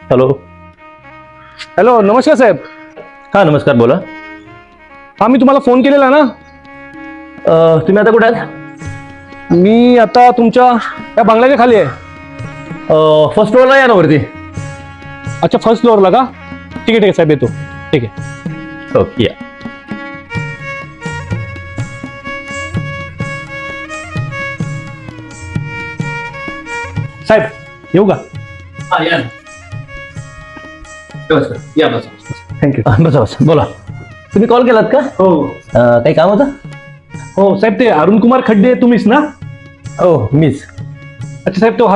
Hello. Hello, नमस्कार साहेब. हां नमस्कार, बोला. हा, मी तुम्हाला फोन केलेला ना. तुम्ही आता कुठे आहात? मी आता तुमच्या या बंगल्याच्या खाली आहे. फर्स्ट फ्लोअरला या ना वरती. अच्छा, फर्स्ट फ्लोअरला का? ठीक आहे साहेब, येतो. ठीक आहे. ओके, या. साहेब, येऊ का? हां या ना. या बसा. थँक्यू. बसा बसा, बोला. तुम्ही कॉल केलात का? हो काही काम होतं? हो साहेब, ते अरुण कुमार खड्डे तुम्हीच ना? हो मीच. अच्छा साहेब, तो हा जो